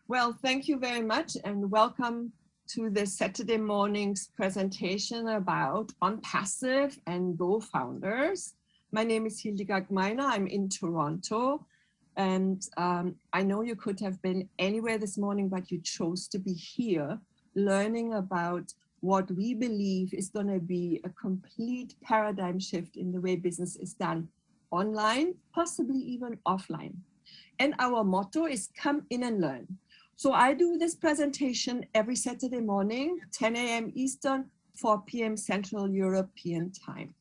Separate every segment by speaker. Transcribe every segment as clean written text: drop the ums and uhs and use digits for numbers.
Speaker 1: Well, thank you very much and welcome to the Saturday morning's presentation about OnPassive and GoFounders. My name is Hildegard Gmeiner. I'm in Toronto, and I know you could have been anywhere this morning, but you chose to be here learning about what we believe is going to be a complete paradigm shift in the way business is done online, possibly even offline. And our motto is come in and learn. So I do this presentation every Saturday morning, 10 a.m. Eastern, 4 p.m. Central European time.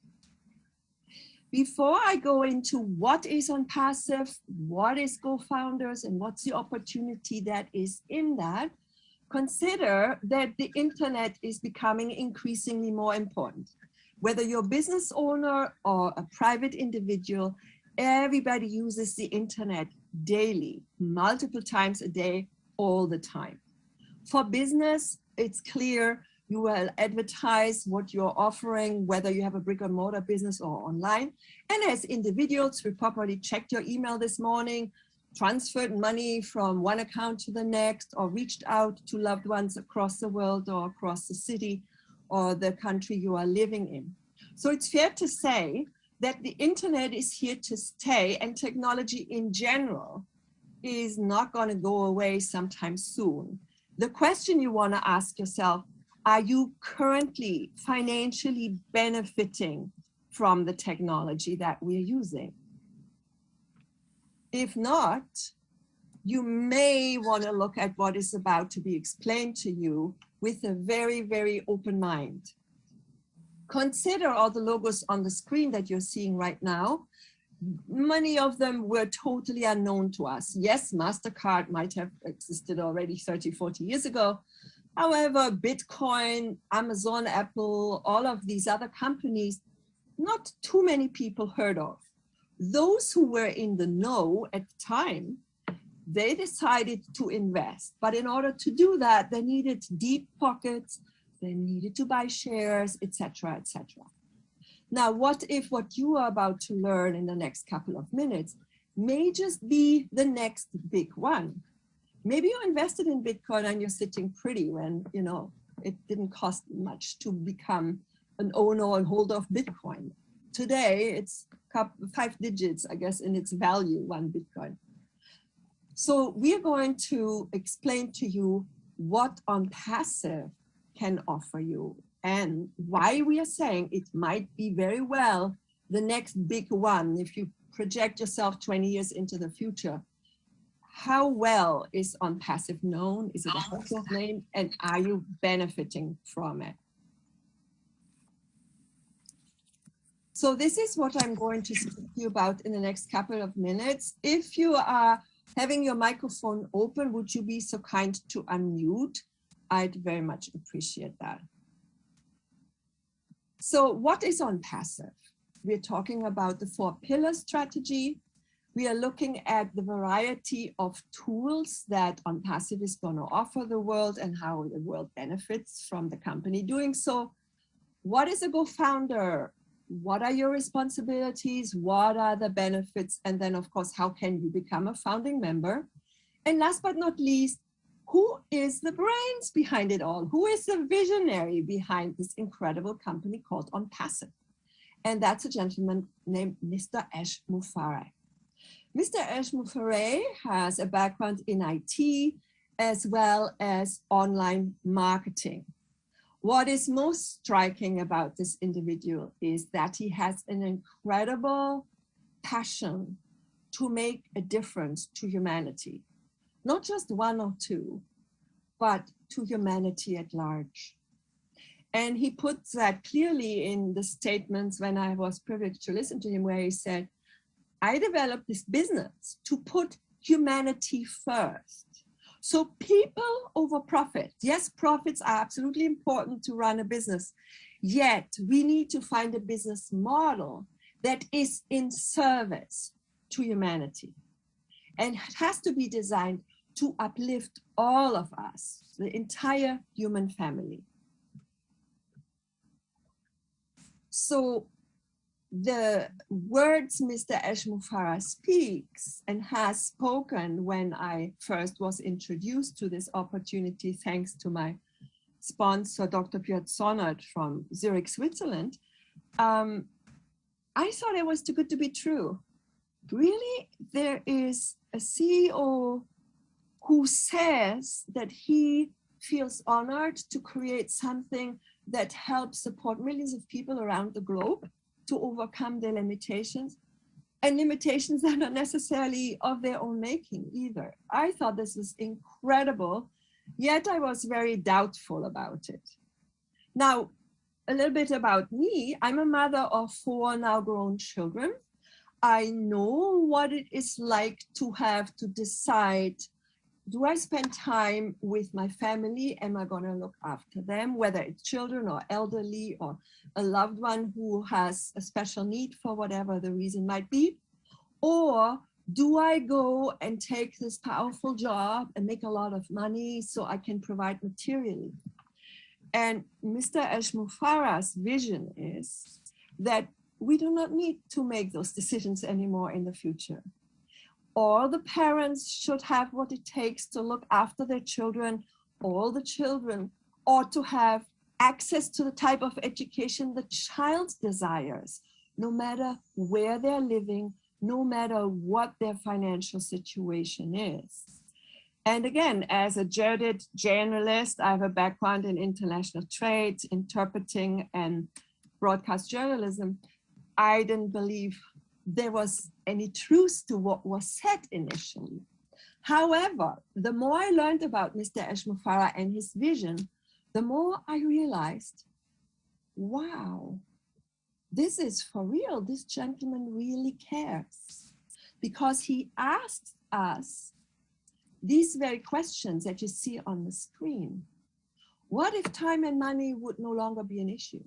Speaker 1: Before I go into what is OnPassive, what is GoFounders, and what's the opportunity that is in that, consider that the internet is becoming increasingly more important. Whether you're a business owner or a private individual, everybody uses the internet daily, multiple times a day, all the time. For business, it's clear you will advertise what you're offering, whether you have a brick and mortar business or online. And as individuals, we properly checked your email this morning, transferred money from one account to the next, or reached out to loved ones across the world or across the city or the country you are living in. So it's fair to say that the internet is here to stay, and technology in general is not going to go away sometime soon. The question you want to ask yourself, are you currently financially benefiting from the technology that we're using? If not, you may want to look at what is about to be explained to you with a very, very open mind. Consider all the logos on the screen that you're seeing right now. Many of them were totally unknown to us. Yes, MasterCard might have existed already 30, 40 years ago. However, Bitcoin, Amazon, Apple, all of these other companies, not too many people heard of. Those who were in the know at the time, they decided to invest. But in order to do that, they needed deep pockets, they needed to buy shares, etc., etc. Now, what if what you are about to learn in the next couple of minutes may just be the next big one? Maybe you invested in Bitcoin and you're sitting pretty when, you know, it didn't cost much to become an owner and holder of Bitcoin. Today, it's 5 digits, I guess, in its value, one Bitcoin. So we're going to explain to you what OnPassive can offer you, and why we are saying it might be very well the next big one. If you project yourself 20 years into the future, how well is OnPassive known? Is it a household name? And are you benefiting from it? So this is what I'm going to speak to you about in the next couple of minutes. If you are having your microphone open, would you be so kind to unmute? I'd very much appreciate that. So what is OnPassive? We're talking about the 4-pillar strategy. We are looking at the variety of tools that OnPassive is going to offer the world and how the world benefits from the company doing so. What is a GoFounder? What are your responsibilities? What are the benefits? And then, of course, how can you become a founding member? And last but not least, who is the brains behind it all? Who is the visionary behind this incredible company called OnPassive? And that's a gentleman named Mr. Ash Mufareh. Mr. Ash Mufareh has a background in IT as well as online marketing. What is most striking about this individual is that he has an incredible passion to make a difference to humanity. Not just one or two, but to humanity at large. And he puts that clearly in the statements when I was privileged to listen to him, where he said, I developed this business to put humanity first. So people over profit. Yes, profits are absolutely important to run a business. Yet we need to find a business model that is in service to humanity. And it has to be designed to uplift all of us, the entire human family. So the words Mr. Eshmufara speaks and has spoken when I first was introduced to this opportunity, thanks to my sponsor, Dr. Piotr Sonnert from Zurich, Switzerland, I thought it was too good to be true. Really, there is a CEO who says that he feels honored to create something that helps support millions of people around the globe to overcome their limitations, and limitations that are not necessarily of their own making either. I thought this was incredible, yet I was very doubtful about it. Now, a little bit about me. I'm a mother of 4 now grown children. I know what it is like to have to decide, do I spend time with my family? Am I going to look after them, whether it's children or elderly or a loved one who has a special need for whatever the reason might be? Or do I go and take this powerful job and make a lot of money so I can provide materially? And Mr. Eshmufara's vision is that we do not need to make those decisions anymore in the future. All the parents should have what it takes to look after their children, all the children ought to have access to the type of education the child desires, no matter where they're living, no matter what their financial situation is. And again, as a jaded journalist, I have a background in international trade, interpreting and broadcast journalism. I didn't believe there was any truth to what was said initially. However, the more I learned about Mr. Eshmufara and his vision, the more I realized, wow, this is for real. This gentleman really cares, because he asks us these very questions that you see on the screen. What if time and money would no longer be an issue?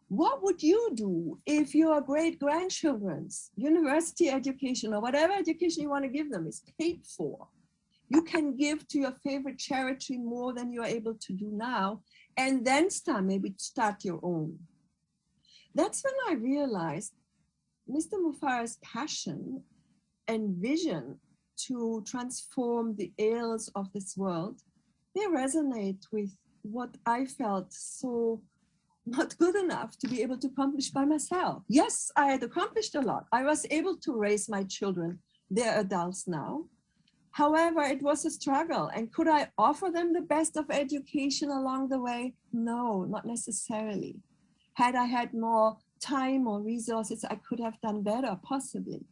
Speaker 1: What would you do if your great-grandchildren's university education or whatever education you want to give them is paid for? You can give to your favorite charity more than you're able to do now, and then maybe start your own. That's when I realized Mr. Mufara's passion and vision to transform the ills of this world, they resonate with what I felt so not good enough to be able to accomplish by myself. Yes, I had accomplished a lot. I was able to raise my children. They're adults now. However, it was a struggle. And could I offer them the best of education along the way? No, not necessarily. Had I had more time or resources, I could have done better, possibly.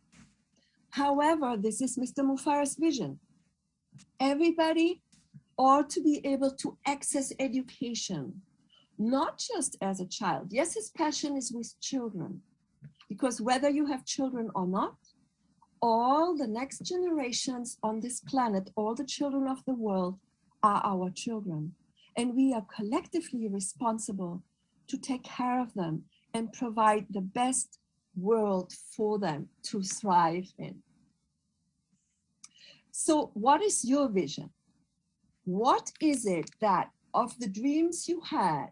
Speaker 1: However, this is Mr. Mufara's vision. Everybody ought to be able to access education, not just as a child. Yes, his passion is with children, because whether you have children or not, all the next generations on this planet, all the children of the world are our children. And we are collectively responsible to take care of them and provide the best world for them to thrive in. So what is your vision? What is it that of the dreams you had,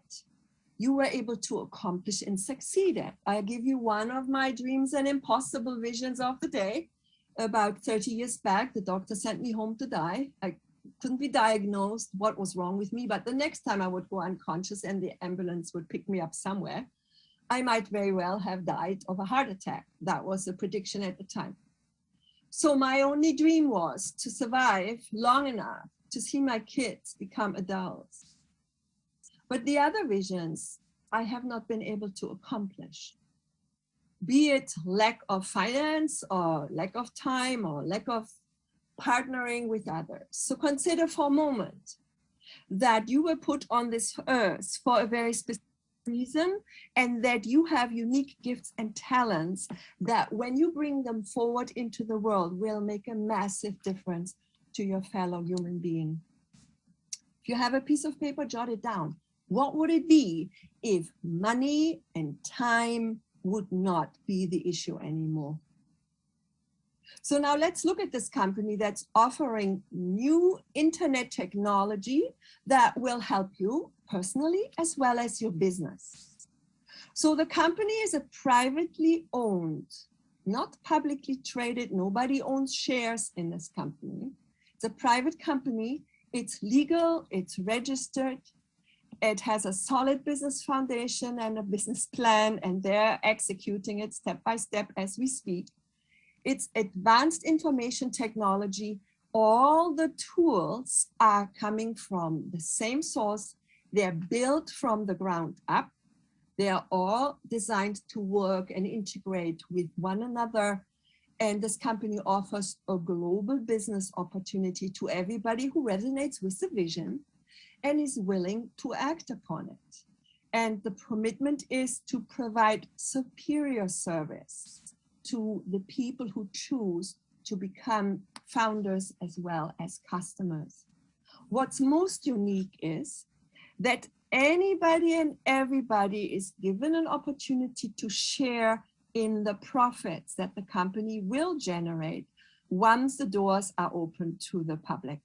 Speaker 1: you were able to accomplish and succeed at? I'll give you one of my dreams and impossible visions of the day. About 30 years back, the doctor sent me home to die. I couldn't be diagnosed what was wrong with me, but the next time I would go unconscious and the ambulance would pick me up somewhere, I might very well have died of a heart attack. That was the prediction at the time. So my only dream was to survive long enough to see my kids become adults. But the other visions I have not been able to accomplish, be it lack of finance or lack of time or lack of partnering with others. So consider for a moment that you were put on this earth for a very specific reason, and that you have unique gifts and talents that when you bring them forward into the world will make a massive difference to your fellow human being. If you have a piece of paper, jot it down. What would it be if money and time would not be the issue anymore? So now let's look at this company that's offering new internet technology that will help you personally as well as your business. So the company is a privately owned, not publicly traded. Nobody owns shares in this company. It's a private company. It's legal, it's registered. It has a solid business foundation and a business plan, and they're executing it step by step as we speak. It's advanced information technology. All the tools are coming from the same source. They're built from the ground up. They are all designed to work and integrate with one another. And this company offers a global business opportunity to everybody who resonates with the vision and is willing to act upon it. And the commitment is to provide superior service to the people who choose to become founders as well as customers. What's most unique is that anybody and everybody is given an opportunity to share in the profits that the company will generate once the doors are open to the public.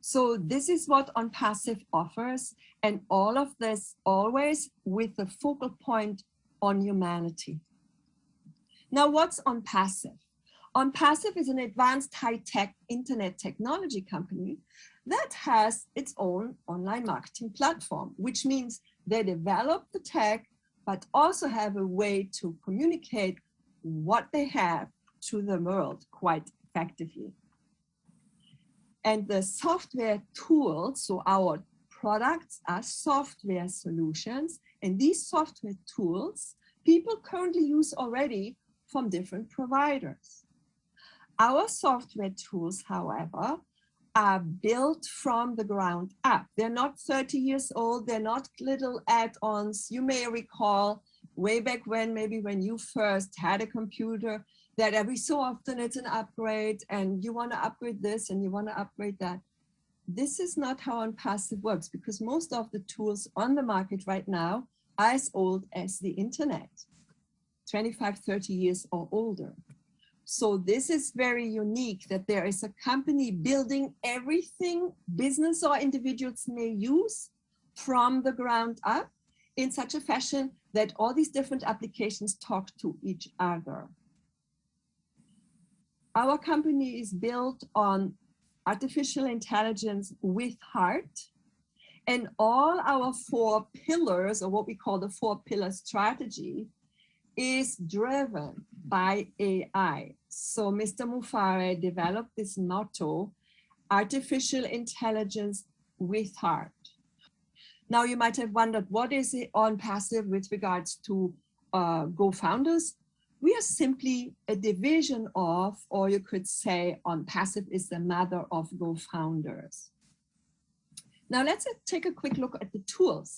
Speaker 1: So this is what OnPassive offers, and all of this always with the focal point on humanity. Now, what's OnPassive? OnPassive is an advanced high-tech internet technology company that has its own online marketing platform, which means they develop the tech, but also have a way to communicate what they have to the world quite effectively. And the software tools, so our products are software solutions, and these software tools people currently use already from different providers. Our software tools, however, are built from the ground up. They're not 30 years old. They're not little add-ons. You may recall way back when, maybe when you first had a computer, that every so often it's an upgrade and you want to upgrade this and you want to upgrade that. This is not how OnPassive works, because most of the tools on the market right now are as old as the internet, 25, 30 years or older. So this is very unique, that there is a company building everything business or individuals may use from the ground up in such a fashion that all these different applications talk to each other. Our company is built on artificial intelligence with heart, and all our 4 pillars, or what we call the 4-pillar strategy, is driven by AI. So Mr. Mufare developed this motto, artificial intelligence with heart. Now you might have wondered, what is it OnPassive with regards to GoFounders? We are simply a division of, or you could say OnPassive is the mother of GoFounders. Now let's take a quick look at the tools.